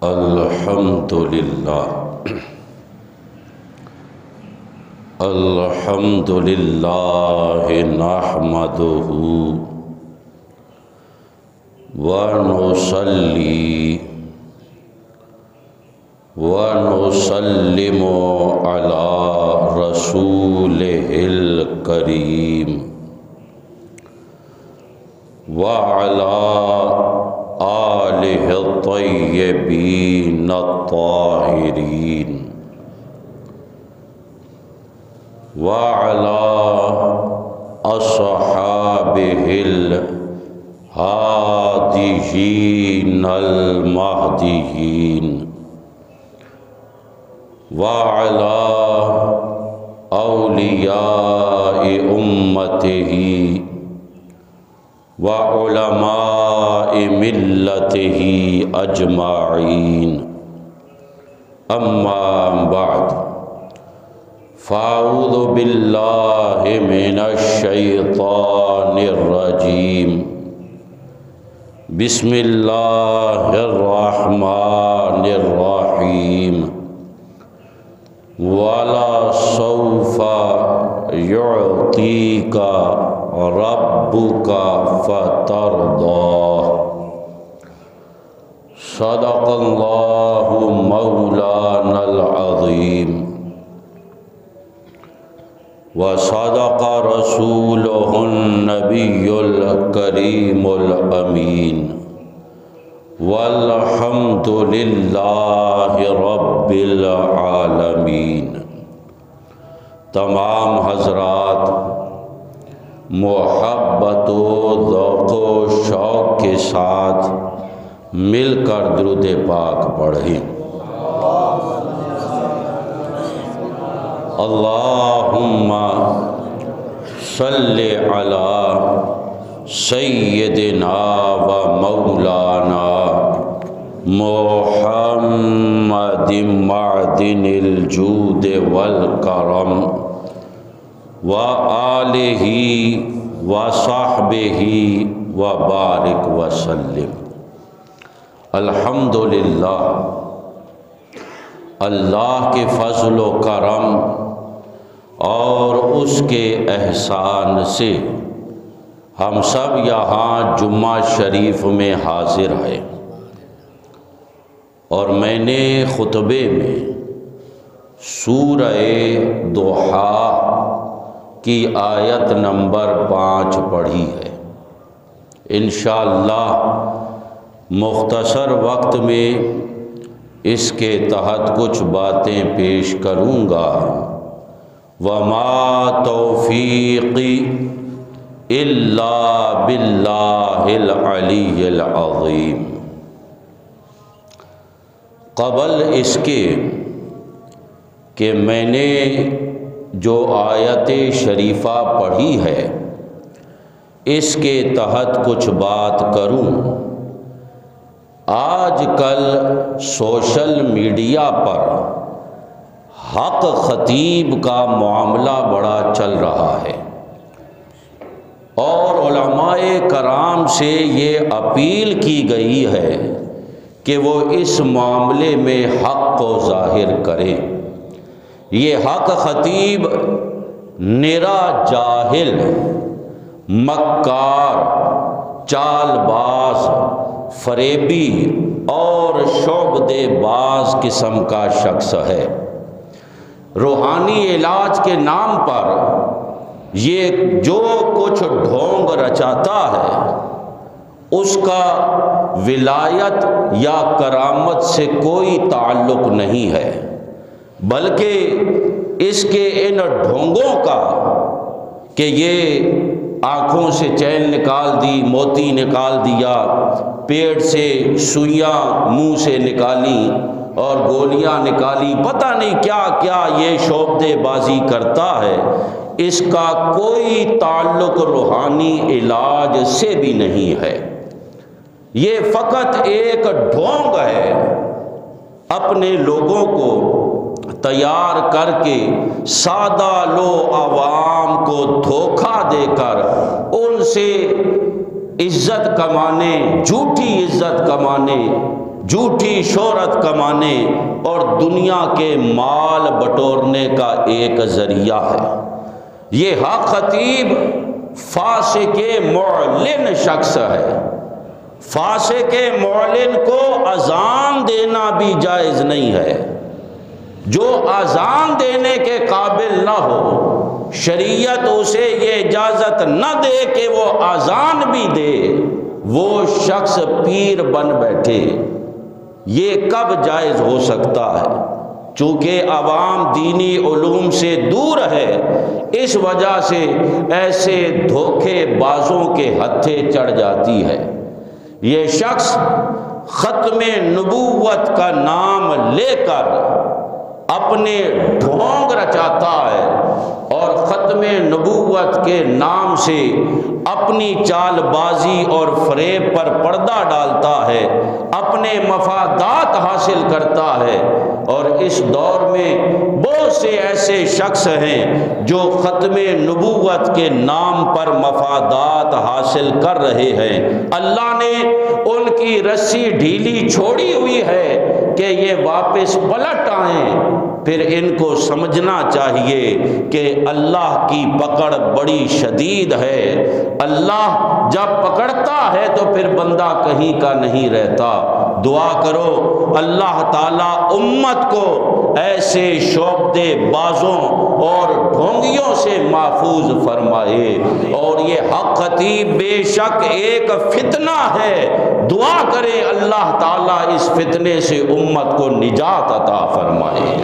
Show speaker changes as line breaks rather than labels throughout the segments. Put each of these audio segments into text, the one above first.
الحمدللہ نحمدہ ونصلی ونسلم علی رسولہ الکریم وعلی آلہ الطیبین الطاہرین وعلی اصحابہ الہادیین المہدیین وعلی اولیاء امتہ وعلماء ملتہ اجمعین اما بعد فاعوذ باللہ من الشیطان الرجیم بسم اللہ الرحمن الرحیم وَلَسَوْفَ يُعْطِيكَ رَبُّكَ فَتَرْضَىٰ صدق اللہ مولانا العظیم وصدق رسولہ النبی الکریم الامین والحمد للہ رب العالمین۔ تمام حضرات محبت و ذوق و شوق کے ساتھ مل کر درود پاک پڑھیں۔ اللہم صلی علی سیدنا و مولانا محمد معدن الجود والکرم و آلہ و صحبہ و بارک وسلم۔ الحمدللہ، اللہ کے فضل و کرم اور اس کے احسان سے ہم سب یہاں جمعہ شریف میں حاضر ہیں، اور میں نے خطبے میں سورہ ضحیٰ کی آیت نمبر 5 پڑھی ہے۔ انشاءاللہ مختصر وقت میں اس کے تحت کچھ باتیں پیش کروں گا۔ وَمَا تَوْفِيقِي إِلَّا بِاللَّهِ الْعَلِيِّ الْعَظِيمِ۔ قبل اس کے کہ میں نے جو آیت شریفہ پڑھی ہے اس کے تحت کچھ بات کروں، آج کل سوشل میڈیا پر حق خطیب کا معاملہ بڑا چل رہا ہے، اور علماء کرام سے یہ اپیل کی گئی ہے کہ وہ اس معاملے میں حق کو ظاہر کریں۔ یہ حق خطیب نرا جاہل، مکار، چال باز، فریبی اور شعبدے باز قسم کا شخص ہے۔ روحانی علاج کے نام پر یہ جو کچھ ڈھونگ رچاتا ہے اس کا ولایت یا کرامت سے کوئی تعلق نہیں ہے، بلکہ اس کے ان ڈھونگوں کا کہ یہ آنکھوں سے چین نکال دی، موتی نکال دیا، پیٹ سے سوئیاں منہ سے نکالی اور گولیاں نکالی، پتہ نہیں کیا کیا یہ شعبدے بازی کرتا ہے، اس کا کوئی تعلق روحانی علاج سے بھی نہیں ہے۔ یہ فقط ایک ڈھونگ ہے، اپنے لوگوں کو تیار کر کے سادہ لو عوام کو دھوکہ دے کر ان سے عزت کمانے، جھوٹی عزت کمانے، جھوٹی شہرت کمانے اور دنیا کے مال بٹورنے کا ایک ذریعہ ہے۔ یہ حق خطیب فاسق معلن شخص ہے۔ فاسق معلن کو اذان دینا بھی جائز نہیں ہے۔ جو اذان دینے کے قابل نہ ہو، شریعت اسے یہ اجازت نہ دے کہ وہ اذان بھی دے، وہ شخص پیر بن بیٹھے، یہ کب جائز ہو سکتا ہے؟ چونکہ عوام دینی علوم سے دور ہے، اس وجہ سے ایسے دھوکے بازوں کے ہتھے چڑھ جاتی ہے۔ یہ شخص ختم نبوت کا نام لے کر اپنے ڈھونگ رچاتا ہے اور ختم نبوت کے نام سے اپنی چال بازی اور فریب پر پردہ ڈالتا ہے، اپنے مفادات حاصل کرتا ہے۔ اور اس دور میں بہت سے ایسے شخص ہیں جو ختم نبوت کے نام پر مفادات حاصل کر رہے ہیں۔ اللہ نے ان کی رسی ڈھیلی چھوڑی ہوئی ہے کہ یہ واپس پلٹ آئیں۔ پھر ان کو سمجھنا چاہیے کہ اللہ کی پکڑ بڑی شدید ہے۔ اللہ جب پکڑتا ہے تو پھر بندہ کہیں کا نہیں رہتا۔ دعا کرو اللہ تعالیٰ امت کو ایسے شعبدے بازوں اور ڈھونگیوں سے محفوظ فرمائے۔ اور یہ حق خطیب بے شک ایک فتنہ ہے، دعا کرے اللہ تعالیٰ اس فتنے سے امت کو نجات عطا فرمائے۔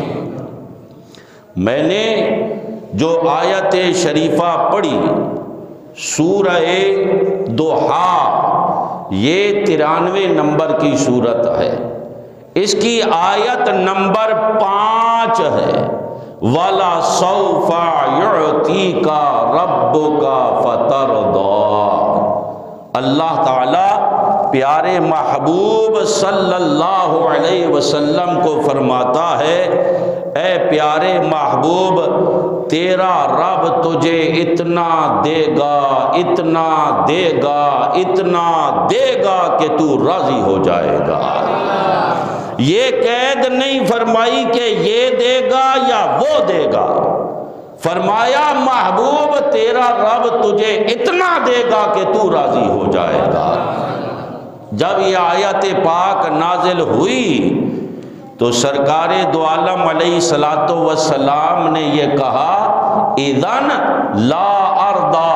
میں نے جو آیت شریفہ پڑھی سورہ ضحیٰ، یہ 93 نمبر کی صورت ہے، اس کی آیت نمبر 5 ہے، وَلَسَوْفَ يُعْطِيكَ رَبُّكَ فَتَرْضَىٰ۔ اللہ تعالیٰ پیارے محبوب صلی اللہ علیہ وسلم کو فرماتا ہے، اے پیارے محبوب، تیرا رب تجھے اتنا دے گا، اتنا دے گا، اتنا دے گا کہ تو راضی ہو جائے گا۔ یہ قید نہیں فرمائی کہ یہ دے گا یا وہ دے گا، فرمایا محبوب تیرا رب تجھے اتنا دے گا کہ تو راضی ہو جائے گا۔ جب یہ آیت پاک نازل ہوئی تو سرکار دو عالم علیہ الصلوۃ والسلام نے یہ کہا، اذن لا ارضى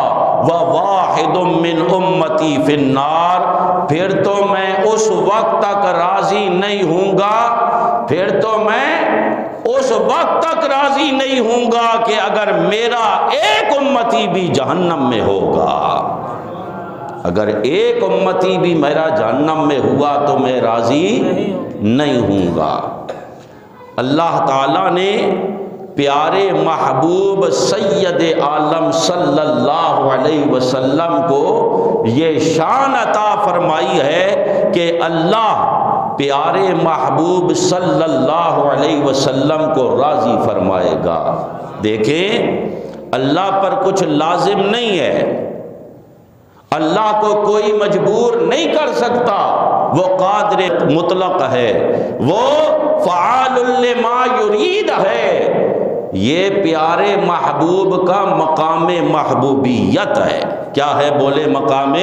وواحد من امتی فی النار، پھر تو میں اس وقت تک راضی نہیں ہوں گا، پھر تو میں اس وقت تک راضی نہیں ہوں گا کہ اگر میرا ایک امتی بھی جہنم میں ہوگا۔ اگر ایک امتی بھی میرا جہنم میں ہوا تو میں راضی نہیں ہوں گا۔ اللہ تعالیٰ نے پیارے محبوب سید عالم صلی اللہ علیہ وسلم کو یہ شان عطا فرمائی ہے کہ اللہ پیارے محبوب صلی اللہ علیہ وسلم کو راضی فرمائے گا۔ دیکھیں اللہ پر کچھ لازم نہیں ہے، اللہ کو کوئی مجبور نہیں کر سکتا، وہ قادر مطلق ہے، وہ فعال لما یرید ہے۔ یہ پیارے محبوب کا مقام محبوبیت ہے۔ کیا ہے بولے؟ مقام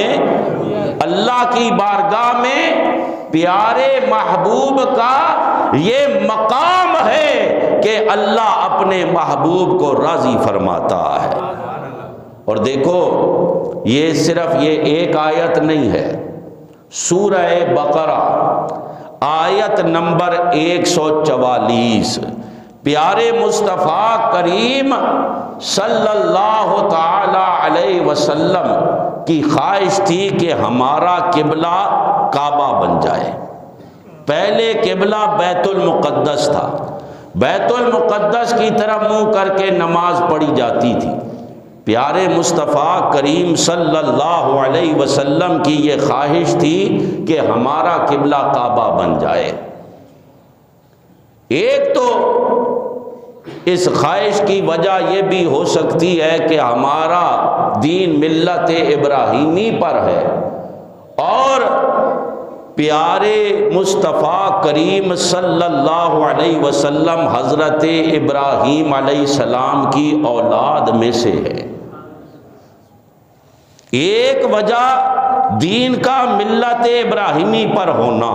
اللہ کی بارگاہ میں پیارے محبوب کا یہ مقام ہے کہ اللہ اپنے محبوب کو راضی فرماتا ہے۔ اور دیکھو یہ صرف یہ ایک آیت نہیں ہے، سورہ بقرہ آیت نمبر 144، پیارے مصطفیٰ کریم صلی اللہ تعالی علیہ وسلم کی خواہش تھی کہ ہمارا قبلہ کعبہ بن جائے۔ پہلے قبلہ بیت المقدس تھا، بیت المقدس کی طرف منہ کر کے نماز پڑھی جاتی تھی۔ پیارے مصطفیٰ کریم صلی اللہ علیہ وسلم کی یہ خواہش تھی کہ ہمارا قبلہ کعبہ بن جائے۔ ایک تو اس خواہش کی وجہ یہ بھی ہو سکتی ہے کہ ہمارا دین ملت ابراہیمی پر ہے، اور پیارے مصطفیٰ کریم صلی اللہ علیہ وسلم حضرت ابراہیم علیہ السلام کی اولاد میں سے ہے۔ ایک وجہ دین کا ملت ابراہیمی پر ہونا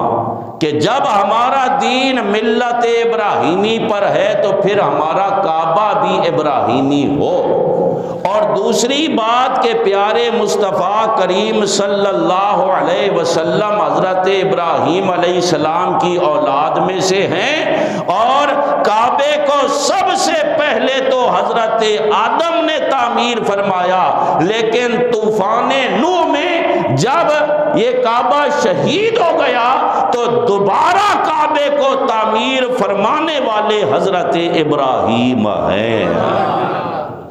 کہ جب ہمارا دین ملت ابراہیمی پر ہے تو پھر ہمارا کعبہ بھی ابراہیمی ہو، اور دوسری بات کہ پیارے مصطفیٰ کریم صلی اللہ علیہ وسلم حضرت ابراہیم علیہ السلام کی اولاد میں سے ہیں، اور کعبے کو سب سے پہلے تو حضرت آدم نے تعمیر فرمایا، لیکن طوفان نوح میں جب یہ کعبہ شہید ہو گیا تو دوبارہ کعبے کو تعمیر فرمانے والے حضرت ابراہیم ہیں،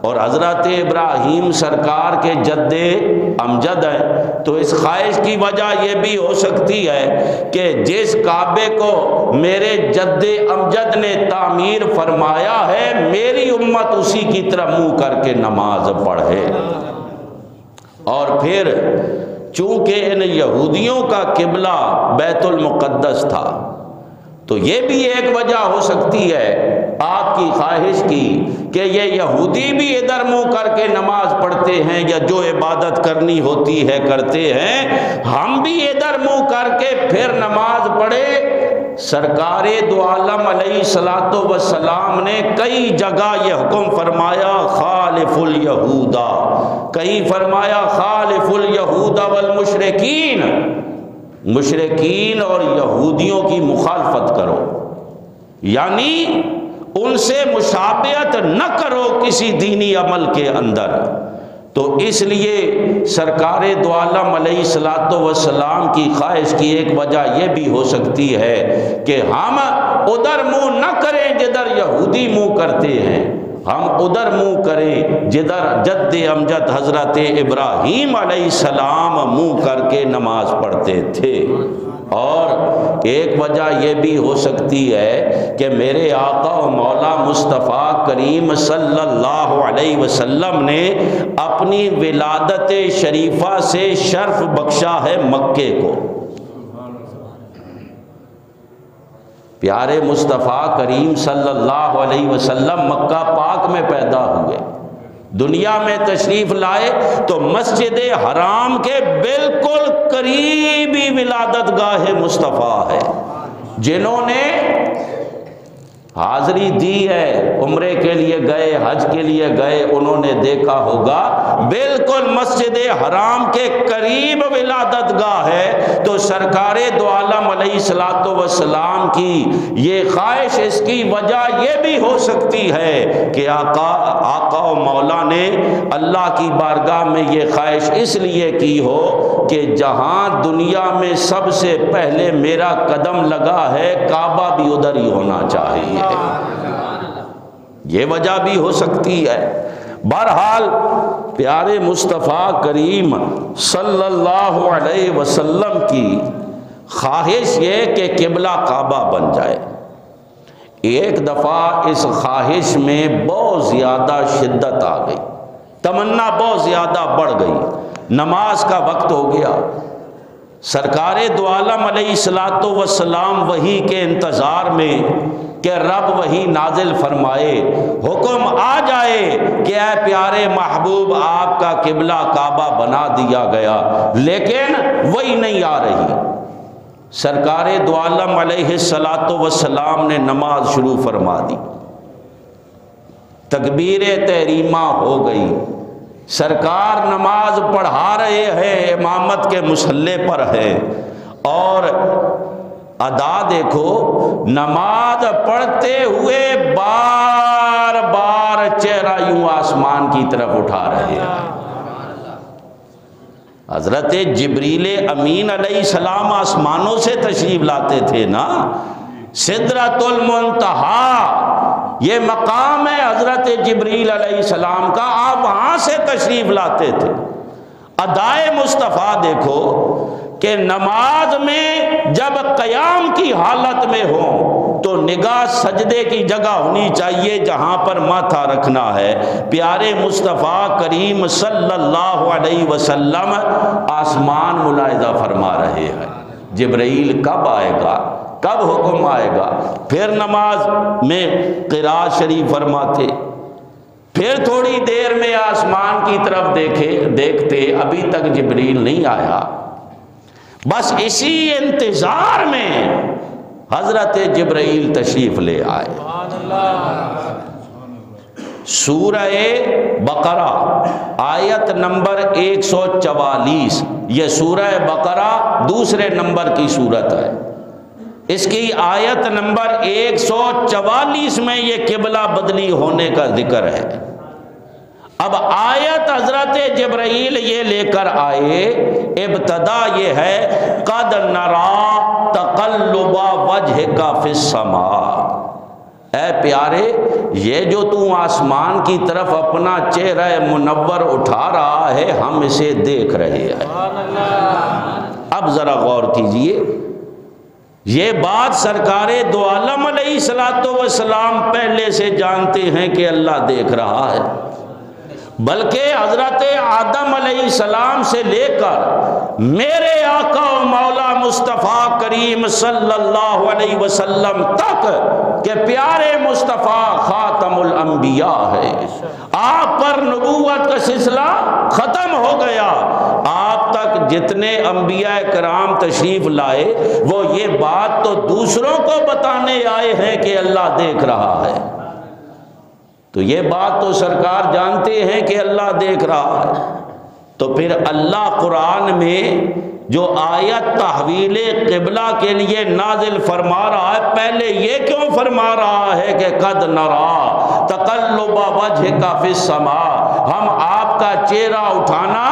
اور حضرت ابراہیم سرکار کے جد امجد ہیں۔ تو اس خواہش کی وجہ یہ بھی ہو سکتی ہے کہ جس کعبے کو میرے جد امجد نے تعمیر فرمایا ہے، میری امت اسی کی طرف منہ کر کے نماز پڑھے۔ اور پھر چونکہ ان یہودیوں کا قبلہ بیت المقدس تھا، تو یہ بھی ایک وجہ ہو سکتی ہے آپ کی خواہش کی کہ یہ یہودی بھی ادھر منہ کر کے نماز پڑھتے ہیں، یا جو عبادت کرنی ہوتی ہے کرتے ہیں، ہم بھی ادھر منہ کر کے پھر نماز پڑھے۔ سرکار دو عالم علیہ الصلوۃ والسلام نے کئی جگہ یہ حکم فرمایا خالف الیہود، کہیں فرمایا خالف الیہود والمشرکین، مشرکین اور یہودیوں کی مخالفت کرو، یعنی ان سے مشابہت نہ کرو کسی دینی عمل کے اندر۔ تو اس لیے سرکار دو عالم علیہ الصلوۃ والسلام کی خواہش کی ایک وجہ یہ بھی ہو سکتی ہے کہ ہم ادھر منہ نہ کریں جدھر یہودی منہ کرتے ہیں، ہم ادھر منہ کریں جدھر جد امجد حضرت ابراہیم علیہ السلام منہ کر کے نماز پڑھتے تھے۔ اور ایک وجہ یہ بھی ہو سکتی ہے کہ میرے آقا و مولا مصطفیٰ کریم صلی اللہ علیہ وسلم نے اپنی ولادت شریفہ سے شرف بخشا ہے مکے کو۔ پیارے مصطفیٰ کریم صلی اللہ علیہ وسلم مکہ پاک میں پیدا ہوئے، دنیا میں تشریف لائے تو مسجد حرام کے بالکل قریب ہی ولادت گاہ مصطفیٰ ہے۔ جنہوں نے حاضری دی ہے، عمرے کے لیے گئے، حج کے لیے گئے، انہوں نے دیکھا ہوگا بالکل مسجد حرام کے قریب ولادت گاہ ہے۔ تو سرکار دو عالم علیہ الصلوۃ والسلام کی یہ خواہش، اس کی وجہ یہ بھی ہو سکتی ہے کہ آقا و مولا نے اللہ کی بارگاہ میں یہ خواہش اس لیے کی ہو کہ جہاں دنیا میں سب سے پہلے میرا قدم لگا ہے، کعبہ بھی ادھر ہی ہونا چاہیے۔ یہ وجہ بھی ہو سکتی ہے۔ بہرحال پیارے مصطفیٰ کریم صلی اللہ علیہ وسلم کی خواہش یہ کہ قبلہ کعبہ بن جائے۔ ایک دفعہ اس خواہش میں بہت زیادہ شدت آ گئی، تمنا بہت زیادہ بڑھ گئی، نماز کا وقت ہو گیا۔ سرکار دو عالم علیہ الصلوۃ والسلام وحی کے انتظار میں کہ رب وحی نازل فرمائے، حکم آ جائے کہ اے پیارے محبوب آپ کا قبلہ کعبہ بنا دیا گیا، لیکن وہی نہیں آ رہی۔ سرکار دو عالم علیہ الصلوۃ والسلام نے نماز شروع فرما دی، تکبیر تحریمہ ہو گئی، سرکار نماز پڑھا رہے ہیں، امامت کے مصلی پر ہے، اور ادا دیکھو، نماز پڑھتے ہوئے بار بار چہرہ یوں آسمان کی طرف اٹھا رہے ہیں۔ حضرت جبریل امین علیہ السلام آسمانوں سے تشریف لاتے تھے نا، سدرۃ المنتہا یہ مقام ہے حضرت جبریل علیہ السلام کا، آپ وہاں سے تشریف لاتے تھے۔ ادائے مصطفیٰ دیکھو کہ نماز میں جب قیام کی حالت میں ہو تو نگاہ سجدے کی جگہ ہونی چاہیے جہاں پر ماتھا رکھنا ہے۔ پیارے مصطفیٰ کریم صلی اللہ علیہ وسلم آسمان ملاحظہ فرما رہے ہیں، جبرائیل کب آئے گا، کب حکم آئے گا؟ پھر نماز میں قرات شریف فرماتے، پھر تھوڑی دیر میں آسمان کی طرف دیکھتے، ابھی تک جبرائیل نہیں آیا۔ بس اسی انتظار میں حضرت جبرائیل تشریف لے آئے۔ سورہ بقرہ آیت نمبر 144، یہ سورہ بقرہ دوسرے نمبر کی سورت ہے، اس کی آیت نمبر 144 میں یہ قبلہ بدلی ہونے کا ذکر ہے۔ اب آیت حضرت جبرائیل یہ لے کر آئے، ابتدا یہ ہے قد نرا تقلب وجہک فی السماء، اے پیارے یہ جو تو آسمان کی طرف اپنا چہرہ منور اٹھا رہا ہے ہم اسے دیکھ رہے ہیں۔ اب ذرا غور کیجئے، یہ بات سرکار دو عالم علیہ السلام پہلے سے جانتے ہیں کہ اللہ دیکھ رہا ہے، بلکہ حضرت آدم علیہ السلام سے لے کر میرے آقا و مولا مصطفیٰ کریم صلی اللہ علیہ وسلم تک کہ پیارے مصطفیٰ خاتم الانبیاء ہے، آپ پر نبوت کا سلسلہ ختم ہو گیا، آپ تک جتنے انبیاء کرام تشریف لائے وہ یہ بات تو دوسروں کو بتانے آئے ہیں کہ اللہ دیکھ رہا ہے۔ تو یہ بات تو سرکار جانتے ہیں کہ اللہ دیکھ رہا ہے، تو پھر اللہ قرآن میں جو آیت تحویل قبلہ کے لیے نازل فرما رہا ہے، پہلے یہ کیوں فرما رہا ہے کہ قد نرا تقلب وجہک فی السماء، ہم آپ کا چہرہ اٹھانا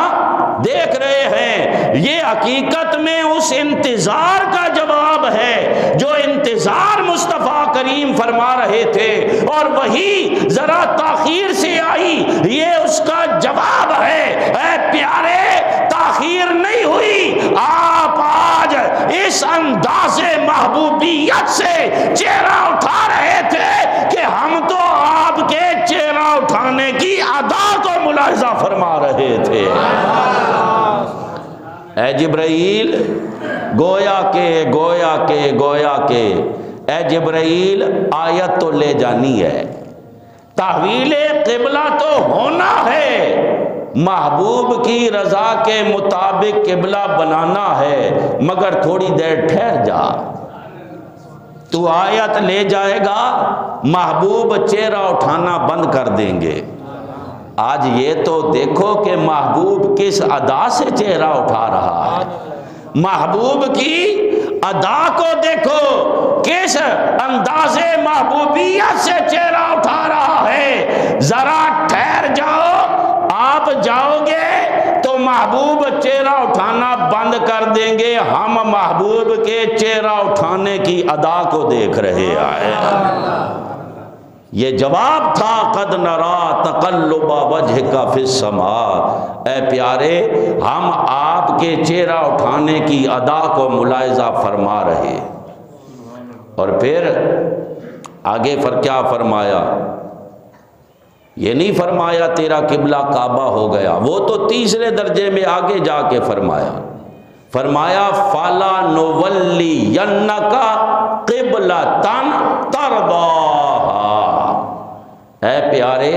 دیکھ رہے ہیں؟ یہ حقیقت میں اس انتظار کا جواب ہے جو انتظار مصطفیٰ کریم فرما رہے تھے، اور وہی ذرا تاخیر سے آئی، یہ اس کا جواب ہے۔ اے پیارے تاخیر نہیں ہوئی، آپ آج اس انداز محبوبیت سے چہرہ اٹھا رہے تھے کہ ہم تو آپ کے چہرہ اٹھانے کی ادا کو ملاحظہ فرما رہے تھے۔ اے جبرائیل گویا کہ اے جبرائیل آیت تو لے جانی ہے، تحویل قبلہ تو ہونا ہے، محبوب کی رضا کے مطابق قبلہ بنانا ہے، مگر تھوڑی دیر ٹھہر جا، تو آیت لے جائے گا محبوب چہرہ اٹھانا بند کر دیں گے۔ آج یہ تو دیکھو کہ محبوب کس ادا سے چہرہ اٹھا رہا ہے، محبوب کی ادا کو دیکھو، کس انداز محبوبیت سے چہرہ اٹھا رہا ہے۔ ذرا ٹھہر جاؤ، آپ جاؤ گے تو محبوب چہرہ اٹھانا بند کر دیں گے، ہم محبوب کے چہرہ اٹھانے کی ادا کو دیکھ رہے آئے۔ یہ جواب تھا قد نرا تقلب وجہک فی السماء، اے پیارے ہم آپ کے چہرہ اٹھانے کی ادا کو ملاحظہ فرما رہے۔ اور پھر آگے کیا فرمایا؟ یہ نہیں فرمایا تیرا قبلہ کعبہ ہو گیا، وہ تو تیسرے درجے میں آگے جا کے فرمایا فَلَا نُوَلِّيَنَّكَ قِبْلَةً تَرْضَاهَا، اے پیارے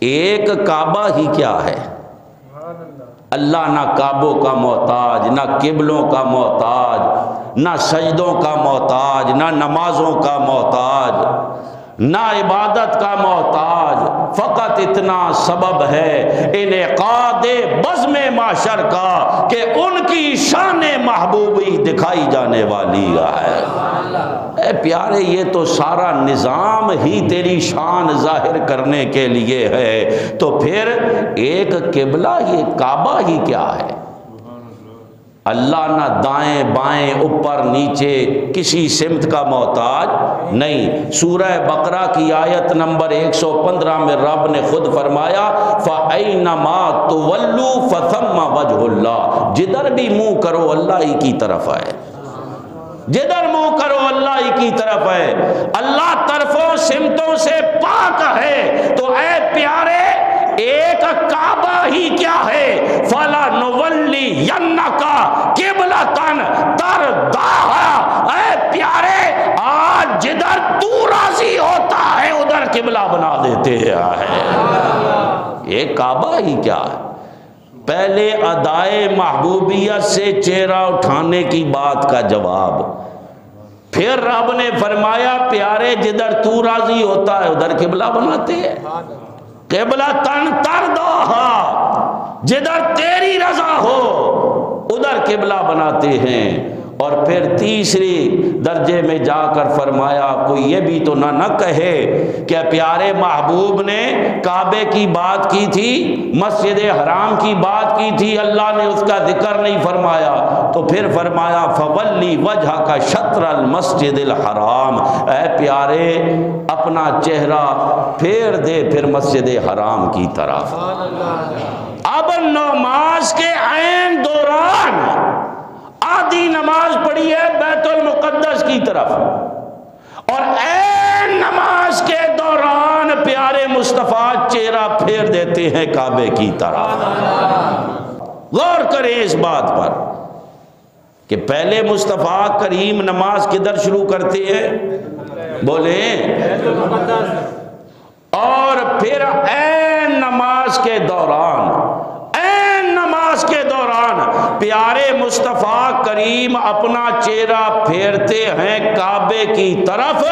ایک کعبہ ہی کیا ہے؟ اللہ نہ کعبوں کا محتاج، نہ قبلوں کا محتاج، نہ سجدوں کا محتاج، نہ نمازوں کا محتاج، نہ عبادت کا محتاج، فقط اتنا سبب ہے انعقاد بزم معشر کا کہ ان کی شان محبوبی دکھائی جانے والی ہے۔ اے پیارے یہ تو سارا نظام ہی تیری شان ظاہر کرنے کے لیے ہے، تو پھر ایک قبلہ یہ کعبہ ہی کیا ہے؟ اللہ نہ دائیں بائیں اوپر نیچے کسی سمت کا محتاج نہیں۔ سورہ بقرہ کی آیت نمبر 115 میں رب نے خود فرمایا فَأَيْنَمَا تُوَلُّوا فَثَمَّ وَجْهُ اللَّهِ، جدھر بھی منہ کرو اللہ ہی کی طرف ہے، جدھر منہ کرو اللہ ہی کی طرف ہے، اللہ طرفوں سمتوں سے پاک ہے۔ تو اے پیارے ایک کعبہ ہی کیا ہے، فَلَنُوَلِّيَنَّكَ قِبْلَةً تَرْضَاهَا، اے پیارے آج جدھر تو راضی ہوتا ہے ادھر قبلہ بنا دیتے ہیں۔ ایک کعبہ ہی کیا ہے، پہلے ادائے محبوبیت سے چہرہ اٹھانے کی بات کا جواب، پھر رب نے فرمایا پیارے جدھر تو راضی ہوتا ہے ادھر قبلہ بناتے ہیں، قبلہ ترضاہا، جدھر تیری رضا ہو ادھر قبلہ بناتے ہیں۔ اور پھر تیسری درجے میں جا کر فرمایا کوئی یہ بھی تو نہ کہے کہ پیارے محبوب نے کعبے کی بات کی تھی، مسجد حرام کی بات کی تھی، اللہ نے اس کا ذکر نہیں فرمایا، تو پھر فرمایا فَوَلِّ وَجْهَكَ شَطْرَ الْمَسْجِدِ الْحَرَامِ، اے پیارے اپنا چہرہ پھیر دے پھر مسجد حرام کی طرف۔ اب نماز کے عین دوران آدھی نماز پڑھی ہے بیت المقدس کی طرف، اور عین نماز کے دوران پیارے مصطفیٰ چہرہ پھیر دیتے ہیں کعبے کی طرف۔ غور کریں اس بات پر کہ پہلے مصطفیٰ کریم نماز کدھر شروع کرتے ہیں، بولیں، اور پھر عین نماز کے دوران پیارے مصطفیٰ کریم اپنا چہرہ پھیرتے ہیں کعبے کی طرف۔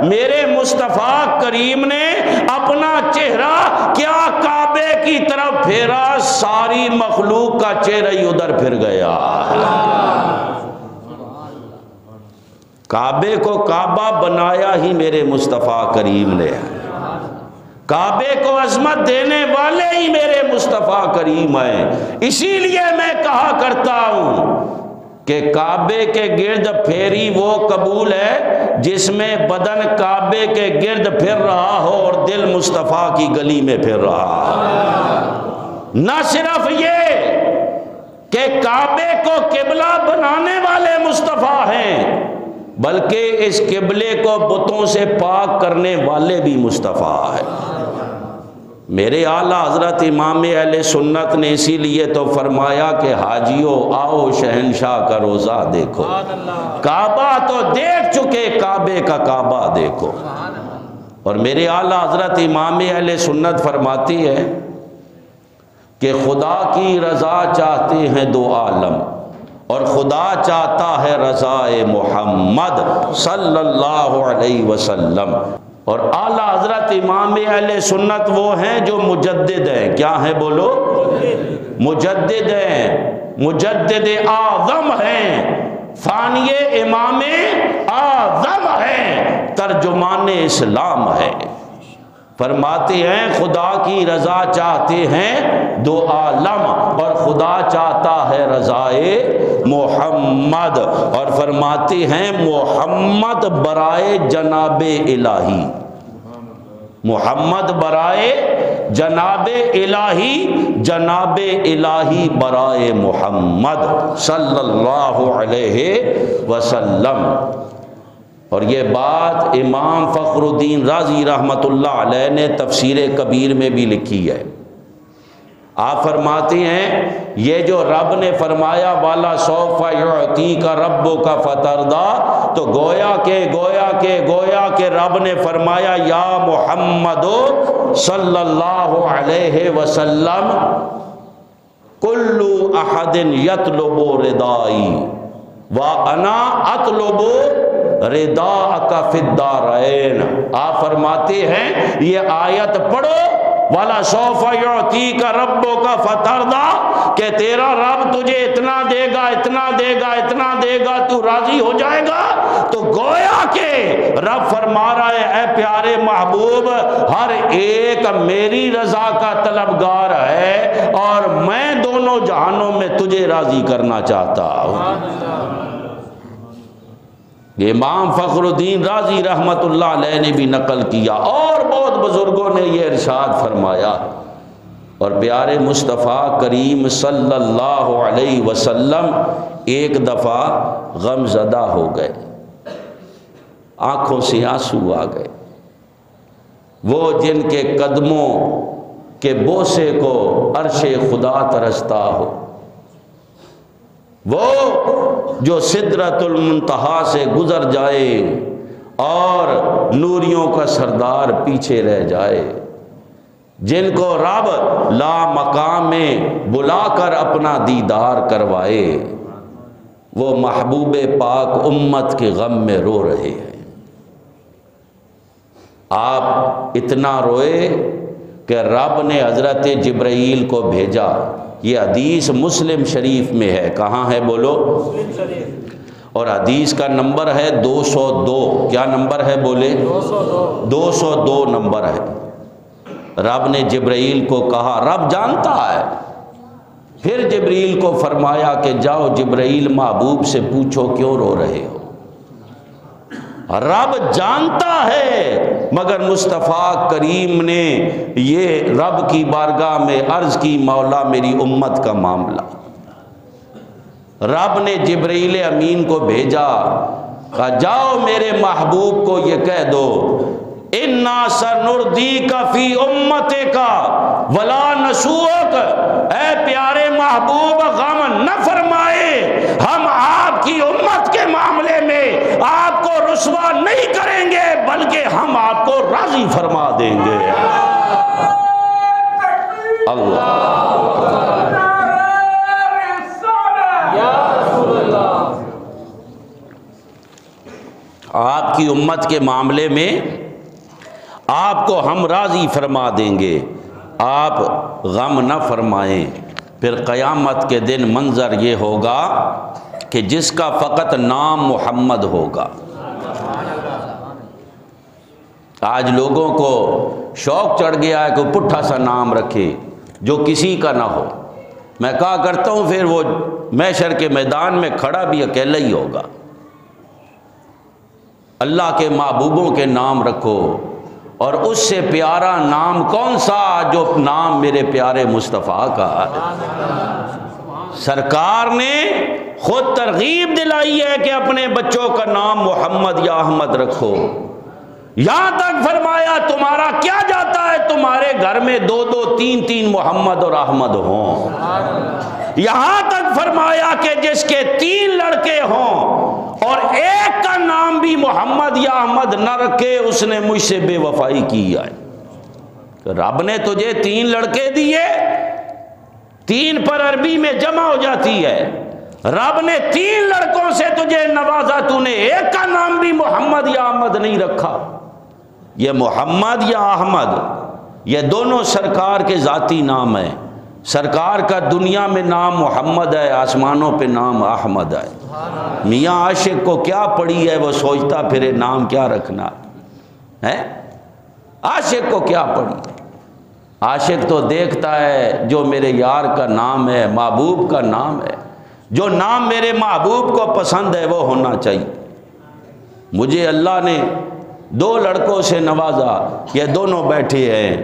میرے مصطفیٰ کریم نے اپنا چہرہ کیا کعبے کی طرف پھیرا، ساری مخلوق کا چہرہ ہی ادھر پھر گیا۔ کعبے کو کعبہ بنایا ہی میرے مصطفیٰ کریم نے، کعبے کو عظمت دینے والے ہی میرے مصطفیٰ کریم ہیں۔ اسی لیے میں کہا کرتا ہوں کہ کعبے کے گرد پھیری وہ قبول ہے جس میں بدن کعبے کے گرد پھر رہا ہو اور دل مصطفیٰ کی گلی میں پھر رہا ہو۔ نہ صرف یہ کہ کعبے کو قبلہ بنانے والے مصطفیٰ ہیں، بلکہ اس قبلے کو بتوں سے پاک کرنے والے بھی مصطفیٰ ہیں۔ میرے اعلیٰ حضرت امام اہل سنت نے اسی لیے تو فرمایا کہ حاجیو آؤ شہنشاہ کا روزہ دیکھو، کعبہ تو دیکھ چکے کعبے کا کعبہ دیکھو۔ اور میرے اعلیٰ حضرت امام اہل سنت فرماتی ہے کہ خدا کی رضا چاہتے ہیں دو عالم، اور خدا چاہتا ہے رضا محمد صلی اللہ علیہ وسلم۔ اور اعلیٰ حضرت امام اہل سنت وہ ہیں جو مجدد ہیں، کیا ہیں بولو، مجدد ہیں، مجدد اعظم ہیں، ثانی امام اعظم ہیں، ترجمان اسلام ہے۔ فرماتے ہیں خدا کی رضا چاہتے ہیں دو عالم، اور خدا چاہتا ہے رضائے محمد، اور فرماتے ہیں محمد برائے جناب الہی، محمد برائے جناب الہی، جناب الہی برائے محمد صلی اللہ علیہ وسلم۔ اور یہ بات امام فخر الدین رازی رحمۃ اللہ علیہ نے تفسیر کبیر میں بھی لکھی ہے۔ آپ فرماتے ہیں یہ جو رب نے فرمایا والا سوف یعطیک ربک فترضی، تو گویا کہ رب نے فرمایا یا محمد صلی اللہ علیہ وسلم کل احد یطلب ردائی وانا اطلب رداءک فی الدارین۔ آپ فرماتے ہیں یہ آیت پڑھو والا سوف یعطیک ربک فترضی، کہ تیرا رب تجھے اتنا دے گا، اتنا دے گا، اتنا دے گا، تو راضی ہو جائے گا۔ تو گویا کہ رب فرما رہا ہے اے پیارے محبوب ہر ایک میری رضا کا طلبگار ہے، اور میں دونوں جہانوں میں تجھے راضی کرنا چاہتا ہوں۔ امام فخر الدین رازی رحمت اللہ علیہ نے بھی نقل کیا، اور بہت بزرگوں نے یہ ارشاد فرمایا۔ اور پیارے مصطفیٰ کریم صلی اللہ علیہ وسلم ایک دفعہ غم زدہ ہو گئے، آنکھوں سے آنسو آ گئے۔ وہ جن کے قدموں کہ بوسے کو عرش خدا ترستا ہو، وہ جو سدرۃ المنتہا سے گزر جائے اور نوریوں کا سردار پیچھے رہ جائے، جن کو رب لا مقام میں بلا کر اپنا دیدار کروائے، وہ محبوب پاک امت کے غم میں رو رہے ہیں۔ آپ اتنا روئے کہ رب نے حضرت جبرائیل کو بھیجا۔ یہ حدیث مسلم شریف میں ہے۔ کہاں ہے بولو؟
مسلم شریف۔
اور حدیث کا نمبر ہے 202۔ کیا نمبر ہے بولے؟ 202 نمبر ہے۔ رب نے جبرائیل کو کہا، رب جانتا ہے، پھر جبرائیل کو فرمایا کہ جاؤ جبرائیل محبوب سے پوچھو کیوں رو رہے ہو۔ رب جانتا ہے، مگر مصطفیٰ کریم نے یہ رب کی بارگاہ میں عرض کی، مولا میری امت کا معاملہ۔ رب نے جبرائیل امین کو بھیجا، کہا جاؤ میرے محبوب کو یہ کہہ دو، اِنَّا سَنُرْضِيكَ فِي أُمَّتِكَ وَلَا نَسُوءَكَ، اے پیارے محبوب غم نہ فرمائے، ہم آپ کی امت کے معاملے میں آپ کو رسوا نہیں کریں گے، بلکہ ہم آپ کو راضی فرما دیں گے۔ اللہ آپ کی امت کے معاملے میں آپ کو ہم راضی فرما دیں گے، آپ غم نہ فرمائیں۔ پھر قیامت کے دن منظر یہ ہوگا کہ جس کا فقط نام محمد ہوگا۔ آج لوگوں کو شوق چڑھ گیا ہے کہ پٹھا سا نام رکھے جو کسی کا نہ ہو۔ میں کہا کرتا ہوں پھر وہ محشر کے میدان میں کھڑا بھی اکیلا ہی ہوگا۔ اللہ کے محبوبوں کے نام رکھو، اور اس سے پیارا نام کون سا جو نام میرے پیارے مصطفیٰ کا ہے۔ سرکار نے خود ترغیب دلائی ہے کہ اپنے بچوں کا نام محمد یا احمد رکھو، یہاں تک فرمایا تمہارا کیا جاتا ہے تمہارے گھر میں 2 3 محمد اور احمد ہوں، یہاں تک فرمایا کہ جس کے 3 لڑکے ہوں اور ایک کا نام بھی محمد یا احمد نہ رکھے، اس نے مجھ سے بے وفائی کی ہے۔ رب نے تجھے 3 لڑکے دیے، 3 پر عربی میں جمع ہو جاتی ہے، رب نے 3 لڑکوں سے تجھے نوازا، تو نے ایک کا نام بھی محمد یا احمد نہیں رکھا۔ یہ محمد یا احمد یہ دونوں سرکار کے ذاتی نام ہیں۔ سرکار کا دنیا میں نام محمد ہے، آسمانوں پہ نام احمد ہے۔ میاں عاشق کو کیا پڑی ہے، وہ سوچتا پھرے نام کیا رکھنا ہے۔ عاشق کو کیا پڑی، عاشق تو دیکھتا ہے جو میرے یار کا نام ہے، محبوب کا نام ہے، جو نام میرے محبوب کو پسند ہے وہ ہونا چاہیے۔ مجھے اللہ نے 2 لڑکوں سے نوازا، یہ دونوں بیٹھے ہیں،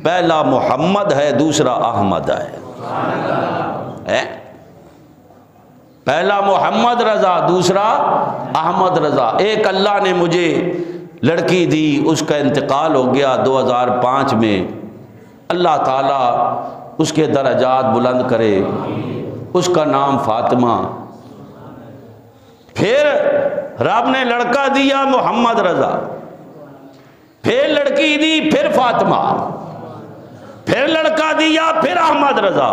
پہلا محمد ہے، دوسرا احمد ہے۔ پہلا محمد رضا، دوسرا احمد رضا۔ ایک اللہ نے مجھے لڑکی دی، اس کا انتقال ہو گیا 2005 میں، اللہ تعالیٰ اس کے درجات بلند کرے، اس کا نام فاطمہ۔ پھر رب نے لڑکا دیا محمد رضا، پھر لڑکی دی، پھر فاطمہ، پھر لڑکا دیا، پھر احمد رضا،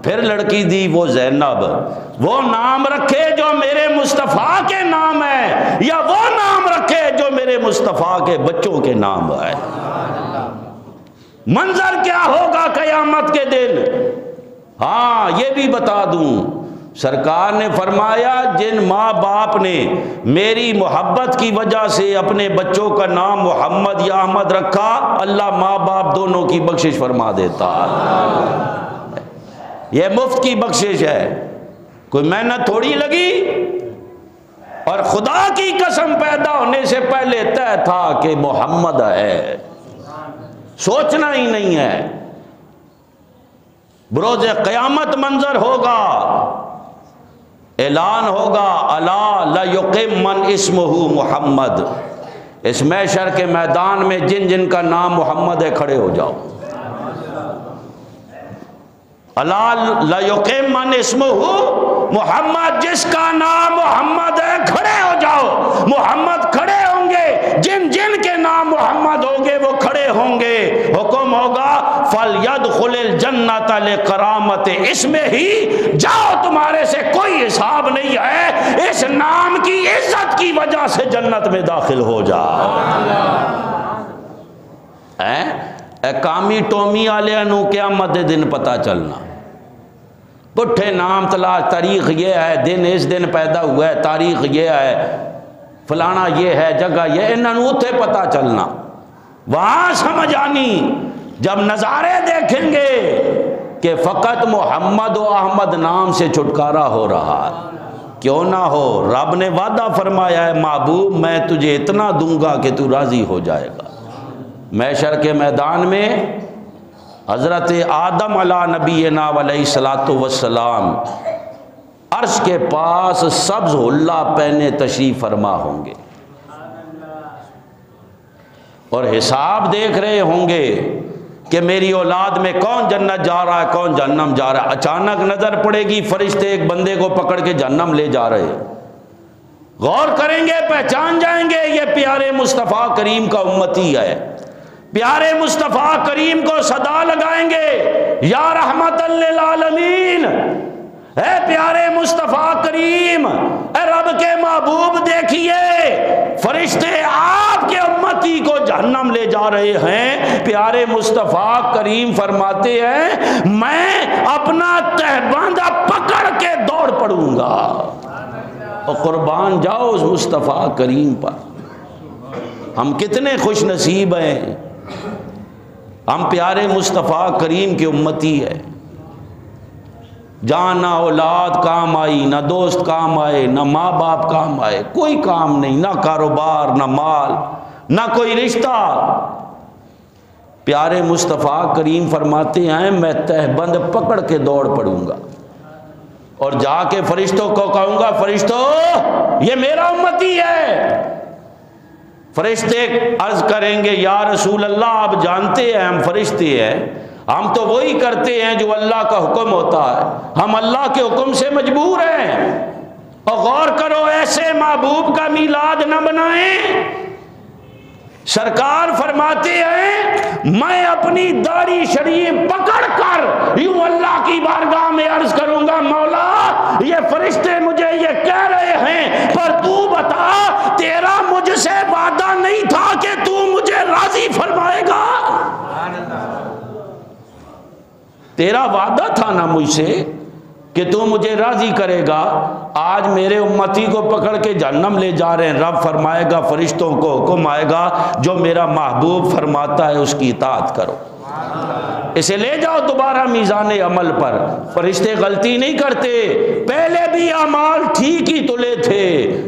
پھر لڑکی دی وہ زینب۔ وہ نام رکھے جو میرے مصطفیٰ کے نام ہے، یا وہ نام رکھے جو میرے مصطفیٰ کے بچوں کے نام ہے۔ منظر کیا ہوگا قیامت کے دن؟ ہاں یہ بھی بتا دوں، سرکار نے فرمایا جن ماں باپ نے میری محبت کی وجہ سے اپنے بچوں کا نام محمد یا احمد رکھا، اللہ ماں باپ دونوں کی بخشش فرما دیتا۔ یہ مفت کی بخشش ہے، کوئی محنت تھوڑی لگی، اور خدا کی قسم پیدا ہونے سے پہلے طے تھا کہ محمد ہے، سوچنا ہی نہیں ہے۔ بروز قیامت منظر ہوگا، اعلان ہوگا، الا لیقم من اسمہ محمد۔ اس محشر کے میدان میں جن جن کا نام محمد ہے کھڑے ہو جاؤ۔ الا لیقیمن اسمہ محمد، جس کا نام محمد ہے کھڑے ہو جاؤ۔ محمد کھڑے ہوں گے، جن جن کے نام محمد ہوں گے وہ کھڑے ہوں گے۔ حکم ہوگا فَلْيَدْخُلِ الْجَنَّةَ لِقَرَامَتِ اسمہ ہی، جاؤ تمہارے سے کوئی حساب نہیں ہے، اس نام کی عزت کی وجہ سے جنت میں داخل ہو جا۔ اے کامی ٹومی والے نو قیامت دن پتہ چلنا، پٹھے نام تلاش، تاریخ یہ ہے، دن اس دن پیدا ہوا ہے، تاریخ یہ ہے، فلانا یہ ہے، جگہ یہ، انہوں اتھے پتہ چلنا، وہاں سمجھ آنی جب نظارے دیکھیں گے کہ فقط محمد و احمد نام سے چھٹکارا ہو رہا ہے۔ کیوں نہ ہو، رب نے وعدہ فرمایا ہے محبوب میں تجھے اتنا دوں گا کہ تو راضی ہو جائے گا۔ محشر کے میدان میں حضرت آدم علیہ نبینا علیہ الصلوۃ والسلام عرش کے پاس سبز حلہ پہنے تشریف فرما ہوں گے اور حساب دیکھ رہے ہوں گے کہ میری اولاد میں کون جنت جا رہا ہے، کون جہنم جا رہا ہے۔ اچانک نظر پڑے گی فرشتے ایک بندے کو پکڑ کے جہنم لے جا رہے، غور کریں گے، پہچان جائیں گے یہ پیارے مصطفیٰ کریم کا امتی ہے۔ پیارے مصطفیٰ کریم کو صدا لگائیں گے، یا رحمت للعالمین، اے پیارے مصطفیٰ کریم، اے رب کے محبوب دیکھیے فرشتے آپ کے امتی کو جہنم لے جا رہے ہیں۔ پیارے مصطفیٰ کریم فرماتے ہیں میں اپنا تہبند پکڑ کے دوڑ پڑوں گا، اور قربان جاؤ اس مصطفیٰ کریم پر۔ ہم کتنے خوش نصیب ہیں، ہم پیارے مصطفیٰ کریم کے امتی ہیں، جہاں نہ اولاد کام آئی، نہ دوست کام آئے، نہ ماں باپ کام آئے، کوئی کام نہیں، نہ کاروبار، نہ مال، نہ کوئی رشتہ۔ پیارے مصطفیٰ کریم فرماتے ہیں میں تہبند پکڑ کے دوڑ پڑوں گا اور جا کے فرشتوں کو کہوں گا فرشتوں یہ میرا امتی ہے۔ فرشتے عرض کریں گے یا رسول اللہ آپ جانتے ہیں ہم فرشتے ہیں، ہم تو وہی کرتے ہیں جو اللہ کا حکم ہوتا ہے، ہم اللہ کے حکم سے مجبور ہیں۔ اور غور کرو ایسے محبوب کا میلاد نہ بنائیں۔ سرکار فرماتے ہیں میں اپنی داڑھی شریف پکڑ کر یوں اللہ کی بارگاہ میں عرض کروں گا مولا یہ فرشتے مجھے یہ کہہ رہے ہیں پر تو بتا تیرا مجھ سے وعدہ نہیں تھا کہ تو مجھے راضی فرمائے گا؟ تیرا وعدہ تھا نا مجھ سے کہ تو مجھے راضی کرے گا، آج میرے امتی کو پکڑ کے جہنم لے جا رہے ہیں۔ رب فرمائے گا فرشتوں کو حکم آئے گا جو میرا محبوب فرماتا ہے اس کی اطاعت کرو، اسے لے جاؤ دوبارہ میزان عمل پر۔ فرشتے غلطی نہیں کرتے، پہلے بھی اعمال ٹھیک ہی تلے تھے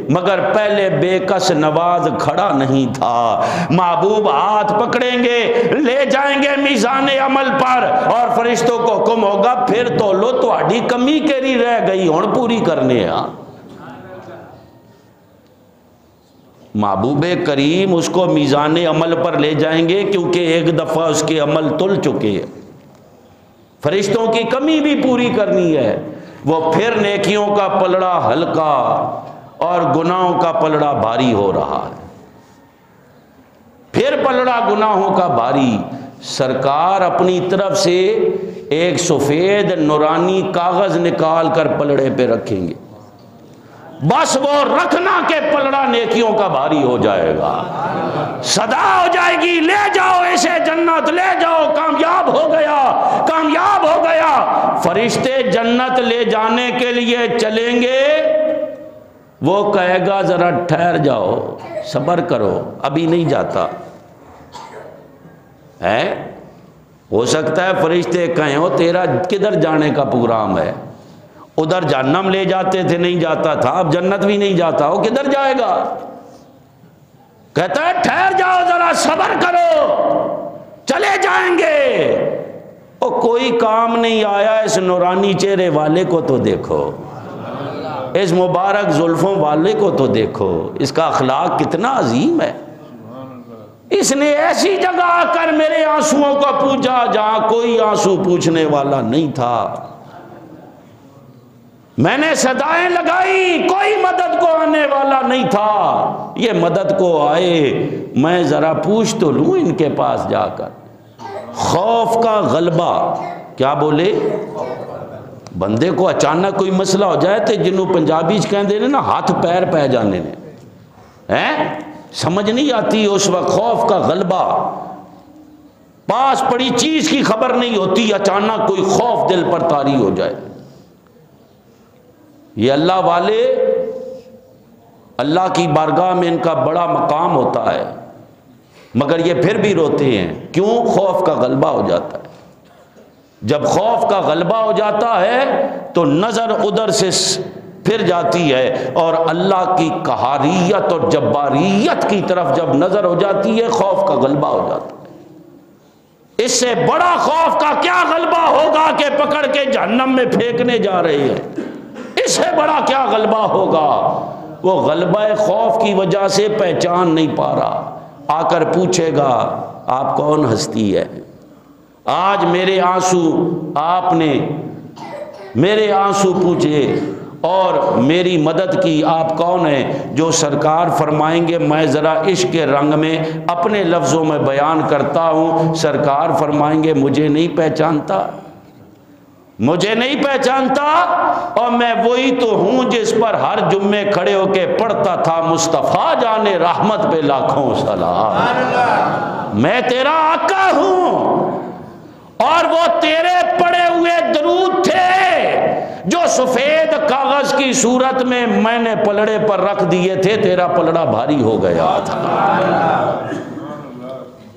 مگر پہلے بے کس نواز کھڑا نہیں تھا۔ محبوب ہاتھ پکڑیں گے لے جائیں گے میزان عمل پر اور فرشتوں کو حکم ہوگا پھر تو لو تہاڈی کمی کیری رہ گئی ہن پوری کرنے ہاں۔ محبوب کریم اس کو میزان عمل پر لے جائیں گے کیونکہ ایک دفعہ اس کے عمل تل چکے ہیں، فرشتوں کی کمی بھی پوری کرنی ہے، وہ پھر نیکیوں کا پلڑا ہلکا اور گناہوں کا پلڑا بھاری ہو رہا ہے، پھر پلڑا گناہوں کا بھاری۔ سرکار اپنی طرف سے ایک سفید نورانی کاغذ نکال کر پلڑے پہ رکھیں گے، بس وہ رکھنا کہ پلڑا نیکیوں کا بھاری ہو جائے گا، صدا ہو جائے گی لے جاؤ اسے جنت، لے جاؤ کامیاب ہو گیا، کامیاب ہو گیا۔ فرشتے جنت لے جانے کے لیے چلیں گے، وہ کہے گا ذرا ٹھہر جاؤ صبر کرو ابھی نہیں جاتا ہے۔ ہو سکتا ہے فرشتے کہیں ہو تیرا کدھر جانے کا پروگرام ہے، ادھر جہنم لے جاتے تھے نہیں جاتا تھا، اب جنت بھی نہیں جاتا ہو کدھر جائے گا؟ کہتا ہے ٹھہر جاؤ ذرا صبر کرو چلے جائیں گے۔ اور کوئی کام نہیں آیا اس نورانی چہرے والے کو تو دیکھو، اس مبارک زلفوں والے کو تو دیکھو، اس کا اخلاق کتنا عظیم ہے۔ اس نے ایسی جگہ آ کر میرے آنسوؤں کو پوچھا جہاں کوئی آنسو پوچھنے والا نہیں تھا. میں نے صدائیں لگائی، کوئی مدد کو آنے والا نہیں تھا. یہ مدد کو آئے، میں ذرا پوچھ تو لوں ان کے پاس جا کر. خوف کا غلبہ، کیا بولے؟ بندے کو اچانک کوئی مسئلہ ہو جائے تو جنہوں پنجابی کہندے نے نا ہاتھ پیر پہ جانے نے، سمجھ نہیں آتی اس وقت. خوف کا غلبہ، پاس پڑی چیز کی خبر نہیں ہوتی، اچانک کوئی خوف دل پر طاری ہو جائے. یہ اللہ والے، اللہ کی بارگاہ میں ان کا بڑا مقام ہوتا ہے، مگر یہ پھر بھی روتے ہیں. کیوں؟ خوف کا غلبہ ہو جاتا ہے. جب خوف کا غلبہ ہو جاتا ہے تو نظر ادھر سے پھر جاتی ہے اور اللہ کی قہاریت اور جباریت کی طرف جب نظر ہو جاتی ہے، خوف کا غلبہ ہو جاتا ہے. اس سے بڑا خوف کا کیا غلبہ ہوگا کہ پکڑ کے جہنم میں پھینکنے جا رہے ہیں؟ اس سے بڑا کیا غلبہ ہوگا؟ وہ غلبہ خوف کی وجہ سے پہچان نہیں پا رہا. آ کر پوچھے گا آپ کون ہستی ہے؟ آج میرے آنسو، آپ نے میرے آنسو پوچھے اور میری مدد کی، آپ کون ہیں؟ جو سرکار فرمائیں گے میں ذرا عشق کے رنگ میں اپنے لفظوں میں بیان کرتا ہوں. سرکار فرمائیں گے مجھے نہیں پہچانتا، مجھے نہیں پہچانتا، اور میں وہی تو ہوں جس پر ہر جمعے کھڑے ہو کے پڑھتا تھا مصطفیٰ جان رحمت پہ لاکھوں سلام. میں تیرا آقا ہوں، اور وہ تیرے پڑے ہوئے درود تھے جو سفید کاغذ کی صورت میں نے پلڑے پر رکھ دیے تھے. تیرا پلڑا بھاری ہو گیا تھا.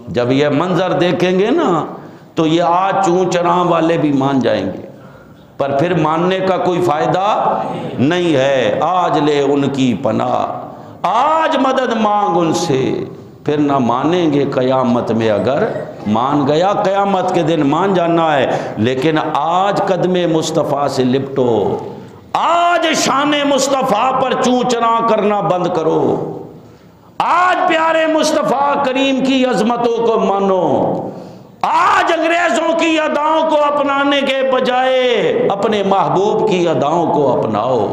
جب یہ منظر دیکھیں گے نا تو یہ آج چون چراں والے بھی مان جائیں گے، پر پھر ماننے کا کوئی فائدہ نہیں ہے. آج لے ان کی پناہ، آج مدد مانگ ان سے، پھر نہ مانیں گے قیامت میں. اگر مان گیا قیامت کے دن مان جانا ہے، لیکن آج قدم مصطفیٰ سے لپٹو، آج شان مصطفیٰ پر چوں چراں کرنا بند کرو، آج پیارے مصطفیٰ کریم کی عظمتوں کو مانو. آج انگریزوں کی اداؤں کو اپنانے کے بجائے اپنے محبوب کی اداؤں کو اپناؤ.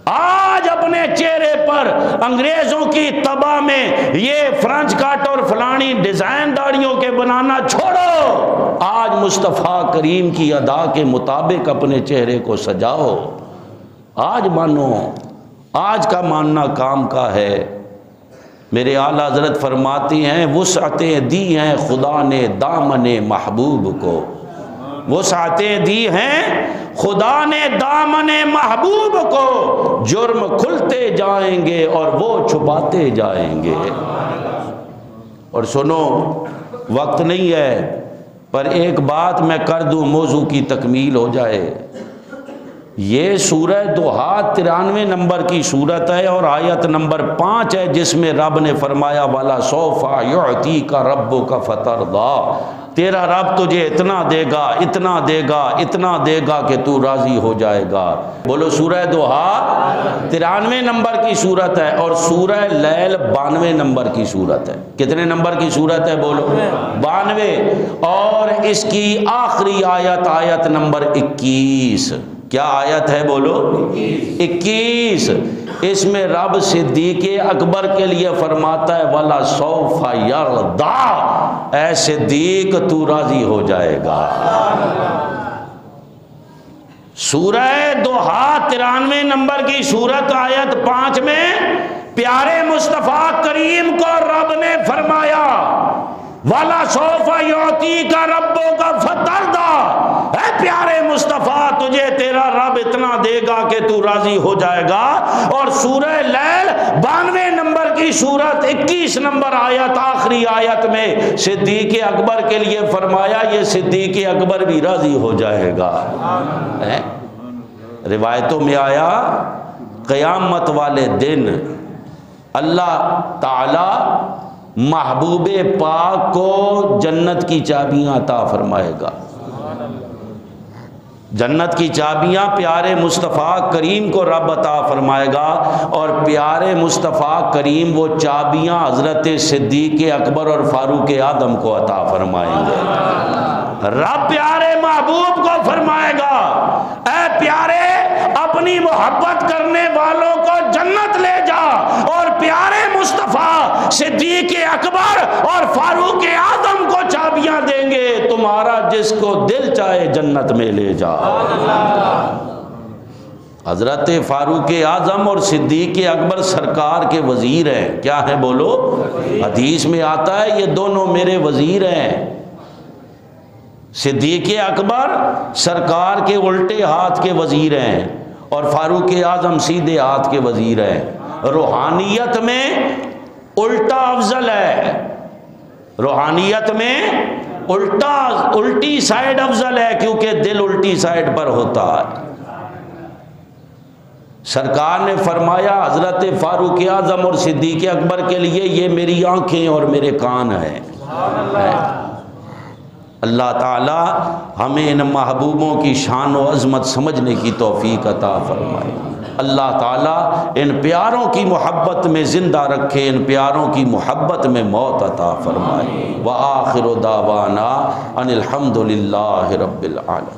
آج اپنے چہرے پر انگریزوں کی طبع میں یہ فرنچ کٹ اور فلانی ڈیزائن داڑیوں کے بنانا چھوڑو. آج مصطفیٰ کریم کی ادا کے مطابق اپنے چہرے کو سجاؤ. آج مانو، آج کا ماننا کام کا ہے. میرے اعلیٰ حضرت فرماتی ہیں وسعتیں دی ہیں خدا نے دامن محبوب کو، وسعتیں دی ہیں خدا نے دامن محبوب کو، جرم کھلتے جائیں گے اور وہ چھپاتے جائیں گے. اور سنو، وقت نہیں ہے پر ایک بات میں کر دوں، موضوع کی تکمیل ہو جائے. یہ سورہ دوحہ 93 نمبر کی سورت ہے اور آیت نمبر 5 ہے، جس میں رب نے فرمایا والا سوفا یعطیک ربک فترضی، تیرا رب تجھے اتنا دے گا، اتنا دے گا، اتنا دے گا کہ تو راضی ہو جائے گا. بولو سورہ دوحہ 93 نمبر کی سورت ہے اور سورہ لیل 92 نمبر کی سورت ہے. کتنے نمبر کی سورت ہے؟ بولو 92. اور اس کی آخری آیت، آیت نمبر 21. کیا آیت ہے؟ بولو 21. اس میں رب صدیق اکبر کے لیے فرماتا ہے وَلَا سَوْفَ يَرْضَىٰ، اے صدیق تو راضی ہو جائے گا. سورہ دوحہ 93 نمبر کی سورت آیت 5 میں پیارے مصطفیٰ کریم کو رب نے فرمایا وَلَا سَوْفَ يُعْطِيكَ رَبُّكَ فَتَرْضَىٰ، اے پیارے مصطفیٰ تجھے تیرا رب اتنا دے گا کہ تو راضی ہو جائے گا. اور سورہ لیل 92 نمبر کی سورت 21 نمبر آیت، آخری آیت میں صدیق اکبر کے لیے فرمایا یہ صدیق اکبر بھی راضی ہو جائے گا. روایتوں میں آیا قیامت والے دن اللہ تعالی محبوب پاک کو جنت کی چابیاں عطا فرمائے گا. جنت کی چابیاں پیارے مصطفیٰ کریم کو رب عطا فرمائے گا، اور پیارے مصطفیٰ کریم وہ چابیاں حضرت صدیق اکبر اور فاروق اعظم کو عطا فرمائیں گے۔ رب پیارے محبوب کو فرمائے گا، اے پیارے اپنی محبت کرنے والوں کو جنت لے جا، اور پیارے مصطفیٰ صدیق اکبر اور فاروق اعظم کو چابیاں دیں گے، تمہارا جس کو دل چاہے جنت میں لے جا۔ حضرت فاروق اعظم اور صدیق اکبر سرکار کے وزیر ہیں، کیا ہیں بولو؟ حدیث میں آتا ہے یہ دونوں میرے وزیر ہیں۔ صدیق اکبر سرکار کے الٹے ہاتھ کے وزیر ہیں، اور فاروق اعظم سیدھے ہاتھ کے وزیر ہیں۔ روحانیت میں الٹا افضل ہے، روحانیت میں الٹی سائیڈ افضل ہے، کیونکہ دل الٹی سائیڈ پر ہوتا ہے۔ سرکار نے فرمایا حضرت فاروق اعظم اور صدیق اکبر کے لیے یہ میری آنکھیں اور میرے کان ہیں۔ اللہ تعالی ہمیں ان محبوبوں کی شان و عظمت سمجھنے کی توفیق عطا فرمائے۔ اللہ تعالی ان پیاروں کی محبت میں زندہ رکھے، ان پیاروں کی محبت میں موت عطا فرمائے۔ وآخر دعوانا ان الحمد للہ رب العالمین۔